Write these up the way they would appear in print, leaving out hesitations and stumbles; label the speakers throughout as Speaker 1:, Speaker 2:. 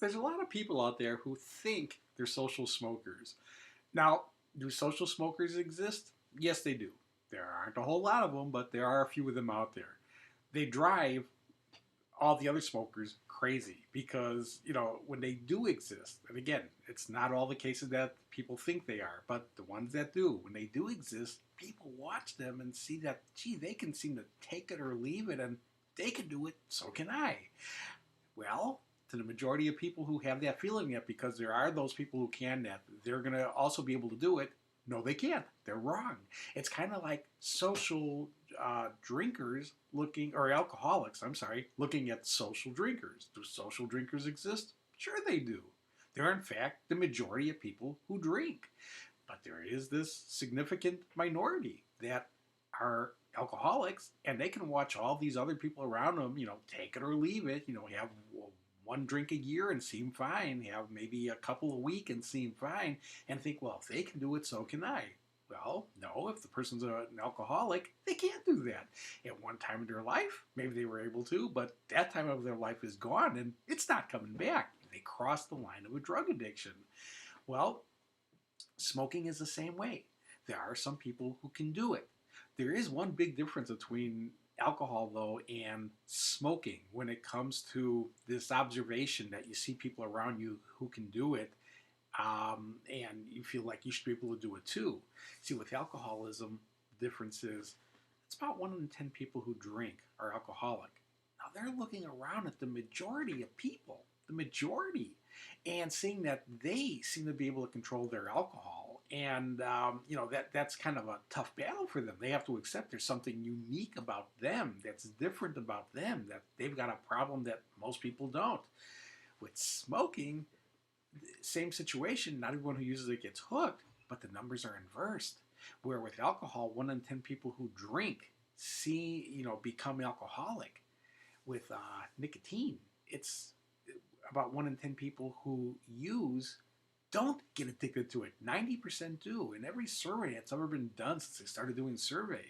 Speaker 1: There's a lot of people out there who think they're social smokers. Now, do social smokers exist? Yes, they do. There aren't a whole lot of them, but there are a few of them out there. They drive all the other smokers crazy because, when they do exist, and again, it's not all the cases that people think they are, but the ones that do, when they do exist, people watch them and see that, gee, they can seem to take it or leave it, and they can do it, so can I. Well, to the majority of people who have that feeling that because there are those people who can, that they're going to also be able to do it, no, they can't. They're wrong. It's kind of like social drinkers looking, or alcoholics, I'm sorry, looking at social drinkers. Do social drinkers exist? Sure, they do. They're, in fact, the majority of people who drink. But there is this significant minority that are alcoholics, and they can watch all these other people around them, take it or leave it, have one drink a year and seem fine, have maybe a couple a week and seem fine, and think, well, if they can do it, so can I. Well, no, if the person's an alcoholic, they can't do that. At one time in their life, maybe they were able to, but that time of their life is gone and it's not coming back. They crossed the line of a drug addiction. Well, smoking is the same way. There are some people who can do it. There is one big difference between alcohol, though, and smoking when it comes to this observation that you see people around you who can do it, and you feel like you should be able to do it too. See, with alcoholism, the difference is it's about 1 in 10 people who drink are alcoholic. Now they're looking around at the majority of people, the majority, and seeing that they seem to be able to control their alcohol. And that's kind of a tough battle for them. They have to accept there's something unique about them, that's different about them, that they've got a problem that most people don't. With smoking, same situation. Not everyone who uses it gets hooked, but the numbers are inversed. Where with alcohol, 1 in 10 people who drink become alcoholic. With nicotine, it's about 1 in 10 people who use don't get addicted to it. 90% do. In every survey that's ever been done since they started doing survey,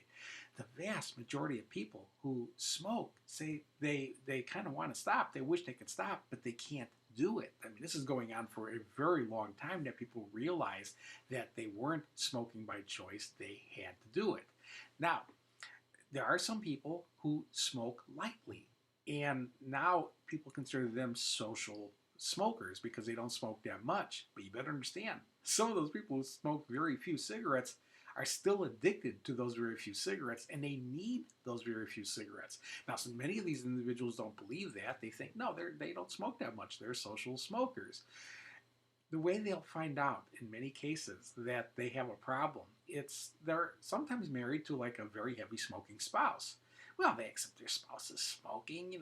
Speaker 1: the vast majority of people who smoke say they kind of want to stop. They wish they could stop, but they can't do it. I mean, this is going on for a very long time that people realized that they weren't smoking by choice. They had to do it. Now, there are some people who smoke lightly, and now people consider them social smokers because they don't smoke that much. But you better understand, some of those people who smoke very few cigarettes are still addicted to those very few cigarettes, and they need those very few cigarettes. Now, so many of these individuals don't believe that. They think, no, they don't smoke that much. They're social smokers. The way they'll find out in many cases that they have a problem, it's they're sometimes married to like a very heavy smoking spouse. Well, they accept their spouse is smoking,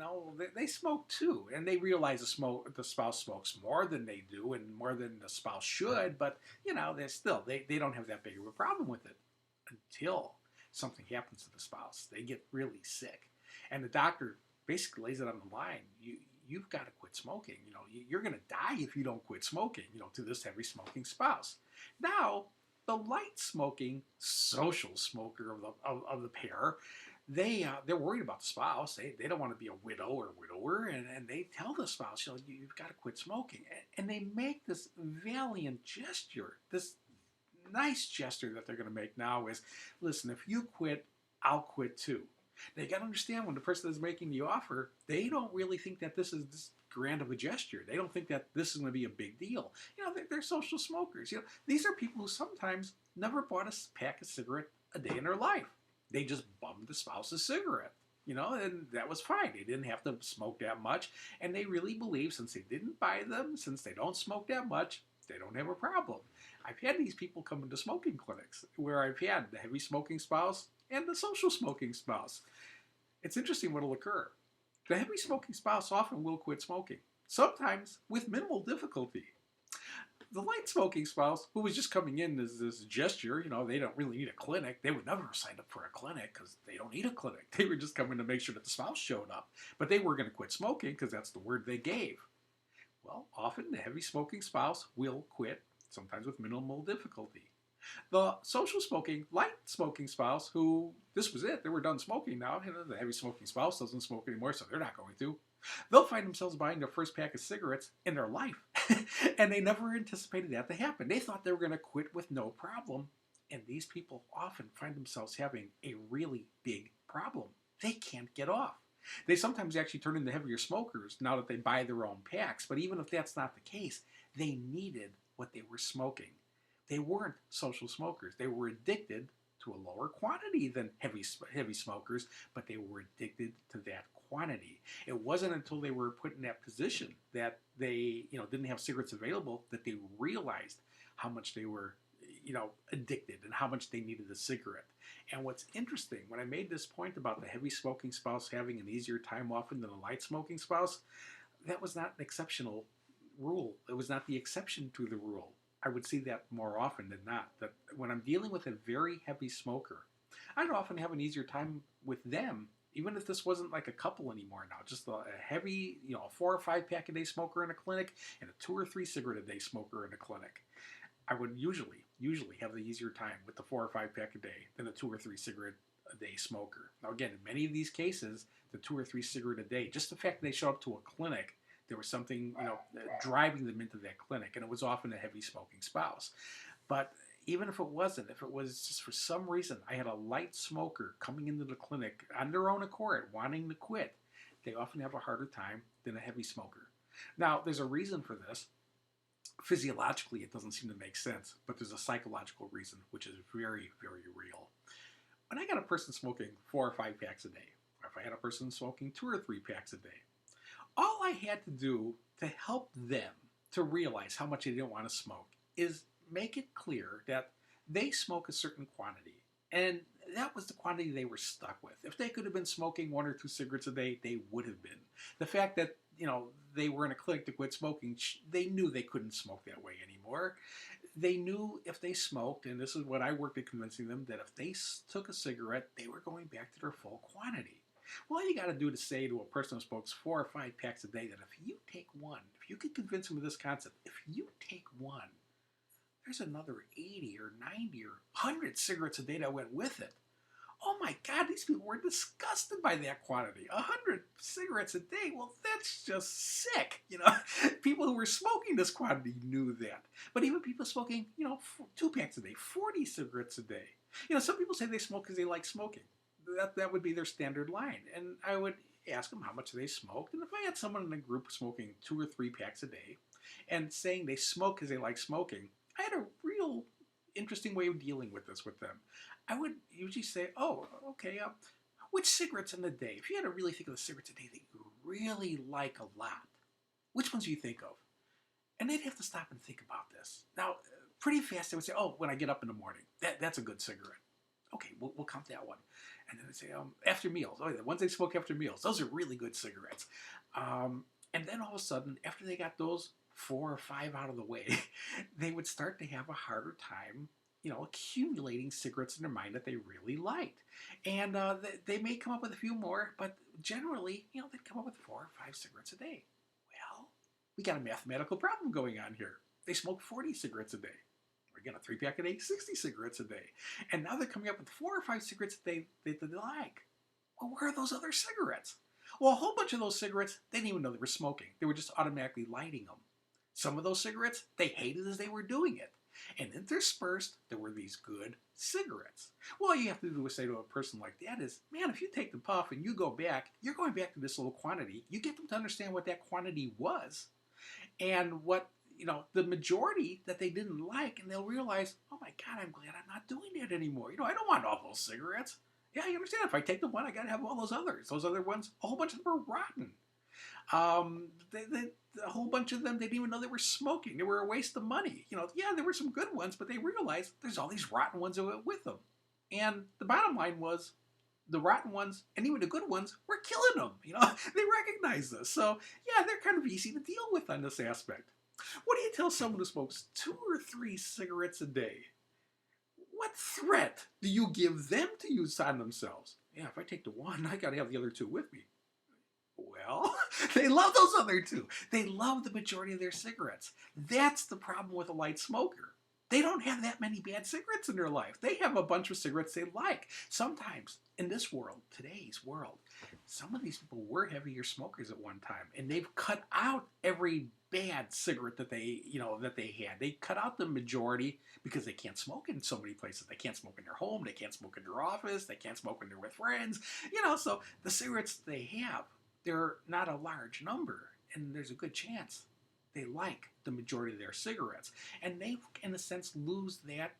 Speaker 1: they smoke too, and they realize the spouse smokes more than they do and more than the spouse should, but they don't have that big of a problem with it until something happens to the spouse. They get really sick, and the doctor basically lays it on the line. You've got to quit smoking. You're going to die if you don't quit smoking, to this heavy smoking spouse. Now, the light smoking social smoker of the pair, they're worried about the spouse. They don't want to be a widow or widower, and they tell the spouse, you've got to quit smoking. And they make this valiant gesture, this nice gesture that they're going to make now is, listen, if you quit, I'll quit too. They got to understand when the person is making the offer, they don't really think that this is this grand of a gesture. They don't think that this is going to be a big deal. They're social smokers. These are people who sometimes never bought a pack of cigarette a day in their life. They just bummed the spouse's cigarette. And that was fine. They didn't have to smoke that much. And they really believe since they didn't buy them, since they don't smoke that much, they don't have a problem. I've had these people come into smoking clinics where I've had the heavy smoking spouse and the social smoking spouse. It's interesting what will occur. The heavy smoking spouse often will quit smoking, sometimes with minimal difficulty. The light smoking spouse, who was just coming in as this gesture, they don't really need a clinic. They would never have signed up for a clinic because they don't need a clinic. They were just coming to make sure that the spouse showed up. But they were going to quit smoking because that's the word they gave. Well, often the heavy smoking spouse will quit, sometimes with minimal difficulty. The social smoking, light smoking spouse, who this was it, they were done smoking now. The heavy smoking spouse doesn't smoke anymore, so they're not going to. They'll find themselves buying their first pack of cigarettes in their life. And they never anticipated that to happen. They thought they were going to quit with no problem. And these people often find themselves having a really big problem. They can't get off. They sometimes actually turn into heavier smokers now that they buy their own packs. But even if that's not the case, they needed what they were smoking. They weren't social smokers. They were addicted to a lower quantity than heavy smokers, but they were addicted to that quantity. It wasn't until they were put in that position that they, didn't have cigarettes available that they realized how much they were, addicted and how much they needed a cigarette. And what's interesting, when I made this point about the heavy smoking spouse having an easier time often than a light smoking spouse, that was not an exceptional rule. It was not the exception to the rule. I would see that more often than not, that when I'm dealing with a very heavy smoker, I'd often have an easier time with them, even if this wasn't like a couple anymore now, just a heavy, a 4 or 5 pack a day smoker in a clinic and a 2 or 3 cigarette a day smoker in a clinic. I would usually have the easier time with the 4 or 5 pack a day than a 2 or 3 cigarette a day smoker. Now again, in many of these cases, the 2 or 3 cigarette a day, just the fact that they show up to a clinic, there was something, driving them into that clinic, and it was often a heavy smoking spouse. But even if it wasn't, if it was just for some reason I had a light smoker coming into the clinic on their own accord, wanting to quit, they often have a harder time than a heavy smoker. Now, there's a reason for this. Physiologically, it doesn't seem to make sense, but there's a psychological reason, which is very, very real. When I got a person smoking 4 or 5 packs a day, or if I had a person smoking 2 or 3 packs a day, all I had to do to help them to realize how much they didn't want to smoke is make it clear that they smoke a certain quantity. And that was the quantity they were stuck with. If they could have been smoking 1 or 2 cigarettes a day, they would have been. The fact that, they were in a clinic to quit smoking, they knew they couldn't smoke that way anymore. They knew if they smoked, and this is what I worked at convincing them, that if they took a cigarette, they were going back to their full quantity. Well, all you got to do to say to a person who smokes 4 or 5 packs a day that if you take one, if you could convince them of this concept, if you take one, there's another 80 or 90 or 100 cigarettes a day that went with it. Oh my God, these people were disgusted by that quantity. 100 cigarettes a day, well, that's just sick. People who were smoking this quantity knew that. But even people smoking, 2 packs a day, 40 cigarettes a day. Some people say they smoke because they like smoking. That would be their standard line. And I would ask them how much they smoked. And if I had someone in a group smoking 2 or 3 packs a day and saying they smoke because they like smoking, I had a real interesting way of dealing with this with them. I would usually say, oh, okay, which cigarettes in the day? If you had to really think of the cigarettes a day that you really like a lot, which ones do you think of? And they'd have to stop and think about this. Now, pretty fast they would say, oh, when I get up in the morning, that's a good cigarette. Okay, we'll count that one. And then they say, after meals. Oh, the ones they smoke after meals. Those are really good cigarettes. And then all of a sudden, after they got those 4 or 5 out of the way, they would start to have a harder time, accumulating cigarettes in their mind that they really liked. And they may come up with a few more, but generally, they'd come up with 4 or 5 cigarettes a day. Well, we got a mathematical problem going on here. They smoke 40 cigarettes a day. Again, a 3 pack a day, 60 cigarettes a day. And now they're coming up with 4 or 5 cigarettes that they like. Well, where are those other cigarettes? Well, a whole bunch of those cigarettes, they didn't even know they were smoking. They were just automatically lighting them. Some of those cigarettes, they hated as they were doing it. And interspersed, there were these good cigarettes. Well, all you have to do is say to a person like that is, man, if you take the puff and you go back, you're going back to this little quantity. You get them to understand what that quantity was and what, the majority that they didn't like, and they'll realize, oh my God, I'm glad I'm not doing that anymore. I don't want all those cigarettes. Yeah, you understand. If I take the one, I got to have all those others. Those other ones, a whole bunch of them are rotten. A whole bunch of them, they didn't even know they were smoking. They were a waste of money. Yeah, there were some good ones, but they realized there's all these rotten ones that went with them. And the bottom line was, the rotten ones and even the good ones were killing them. They recognized this. So yeah, they're kind of easy to deal with on this aspect. What do you tell someone who smokes 2 or 3 cigarettes a day? What threat do you give them to use on themselves? Yeah, if I take the one, I got to have the other 2 with me. Well, they love those other 2. They love the majority of their cigarettes. That's the problem with a light smoker. They don't have that many bad cigarettes in their life. They have a bunch of cigarettes they like. Sometimes in this world, today's world, some of these people were heavier smokers at one time, and they've cut out every bad cigarette that they had. They cut out the majority because they can't smoke in so many places. They can't smoke in their home. They can't smoke in their office. They can't smoke when they're with friends. So the cigarettes they have, they're not a large number, and there's a good chance they like the majority of their cigarettes. And they, in a sense, lose that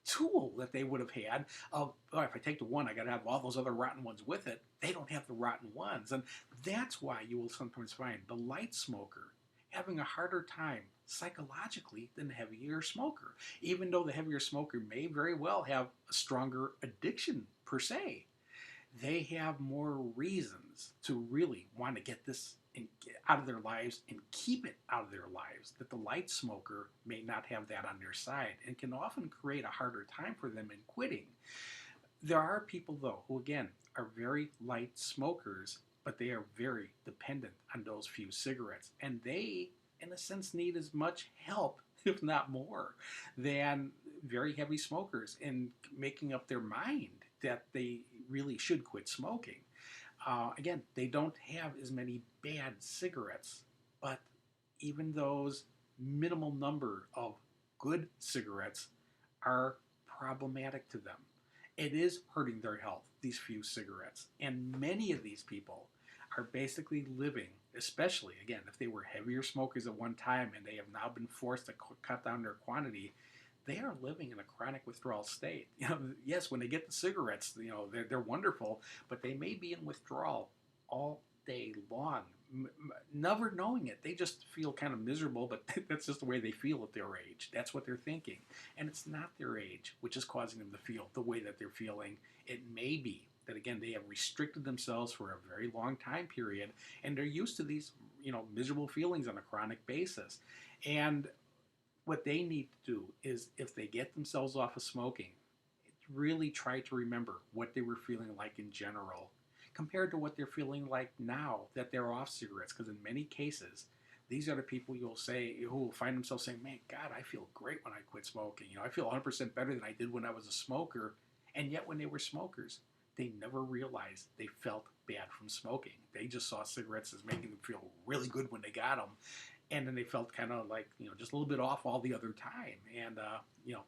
Speaker 1: tool that they would have had of, oh, if I take the one, I got to have all those other rotten ones with it. They don't have the rotten ones. And that's why you will sometimes find the light smoker having a harder time psychologically than the heavier smoker, even though the heavier smoker may very well have a stronger addiction per se. They have more reasons to really want to get this out of their lives and keep it out of their lives, that the light smoker may not have that on their side and can often create a harder time for them in quitting. There are people, though, who again are very light smokers, but they are very dependent on those few cigarettes, and they, in a sense, need as much help, if not more, than very heavy smokers in making up their mind that they really should quit smoking. Again, they don't have as many bad cigarettes, but even those minimal number of good cigarettes are problematic to them. It is hurting their health, these few cigarettes. And many of these people are basically living, especially, again, if they were heavier smokers at one time and they have now been forced to cut down their quantity, they are living in a chronic withdrawal state. Yes, when they get the cigarettes, they're wonderful, but they may be in withdrawal all day long, never knowing it. They just feel kind of miserable, but that's just the way they feel at their age. That's what they're thinking. And it's not their age which is causing them to feel the way that they're feeling. It may be that, again, they have restricted themselves for a very long time period, and they're used to these, miserable feelings on a chronic basis. And what they need to do is, if they get themselves off of smoking, really try to remember what they were feeling like in general compared to what they're feeling like now that they're off cigarettes. Because in many cases, these are the people who will find themselves saying, man, God, I feel great when I quit smoking. I feel 100% better than I did when I was a smoker. And yet when they were smokers, they never realized they felt bad from smoking. They just saw cigarettes as making them feel really good when they got them. And then they felt kind of like, just a little bit off all the other time. And,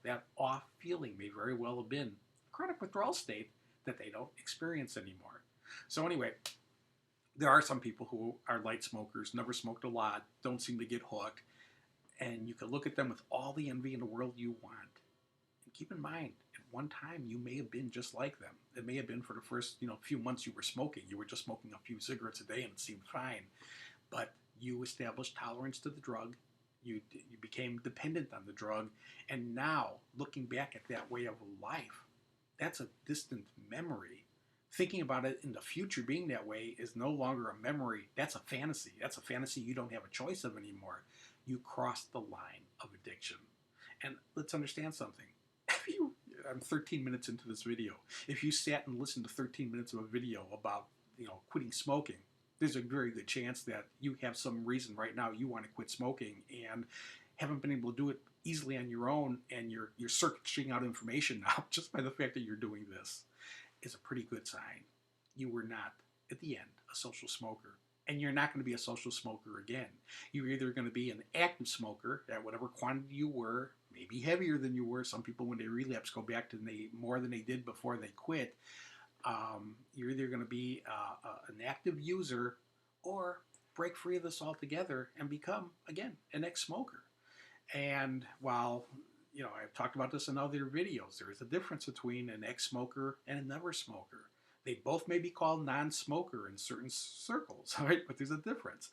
Speaker 1: that off feeling may very well have been a chronic withdrawal state that they don't experience anymore. So anyway, there are some people who are light smokers, never smoked a lot, don't seem to get hooked. And you can look at them with all the envy in the world you want. And keep in mind, at one time, you may have been just like them. It may have been for the first, few months you were smoking. You were just smoking a few cigarettes a day and it seemed fine. But you established tolerance to the drug, you became dependent on the drug, and now, looking back at that way of life, that's a distant memory. Thinking about it in the future being that way is no longer a memory, that's a fantasy. That's a fantasy you don't have a choice of anymore. You crossed the line of addiction. And let's understand something. I'm 13 minutes into this video. If you sat and listened to 13 minutes of a video about, quitting smoking, there's a very good chance that you have some reason right now you want to quit smoking and haven't been able to do it easily on your own, and you're searching out information now just by the fact that you're doing this is a pretty good sign. You were not, at the end, a social smoker, and you're not going to be a social smoker again. You're either going to be an active smoker at whatever quantity you were, maybe heavier than you were. Some people, when they relapse, go back to more than they did before they quit. You're either going to be an active user or break free of this altogether and become, again, an ex-smoker. And while, I've talked about this in other videos, there is a difference between an ex-smoker and a never smoker. They both may be called non-smoker in certain circles, right? But there's a difference.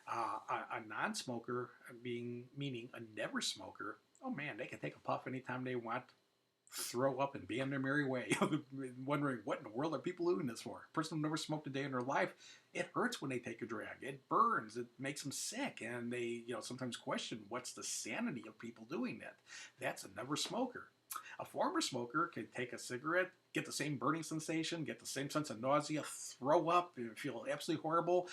Speaker 1: A non-smoker meaning a never smoker, oh man, they can take a puff anytime they want, throw up and be on their merry way, wondering what in the world are people doing this for. A person who never smoked a day in their life, it hurts when they take a drag. It burns. It makes them sick, and they sometimes question what's the sanity of people doing that. That's a never smoker. A former smoker can take a cigarette, get the same burning sensation, get the same sense of nausea, throw up, and feel absolutely horrible,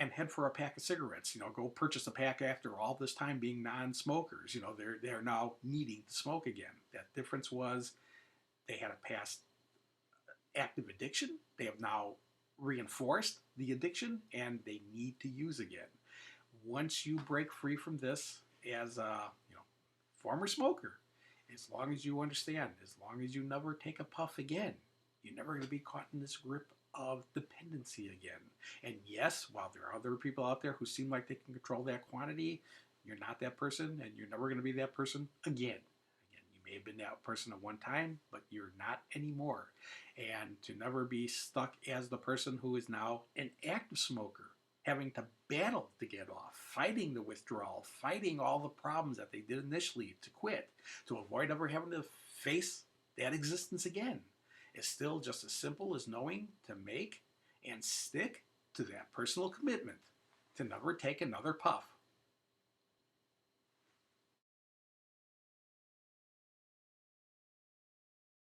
Speaker 1: and head for a pack of cigarettes. Go purchase a pack after all this time being non-smokers. They're now needing to smoke again. That difference was they had a past active addiction. They have now reinforced the addiction, and they need to use again. Once you break free from this, as a former smoker, as long as you understand, as long as you never take a puff again, you're never going to be caught in this grip of dependency again. And yes, while there are other people out there who seem like they can control that quantity, you're not that person, and you're never going to be that person again. Again, you may have been that person at one time, but you're not anymore. And to never be stuck as the person who is now an active smoker, having to battle to get off, fighting the withdrawal, fighting all the problems that they did initially to quit, to avoid ever having to face that existence again, is still just as simple as knowing to make and stick to that personal commitment to never take another puff.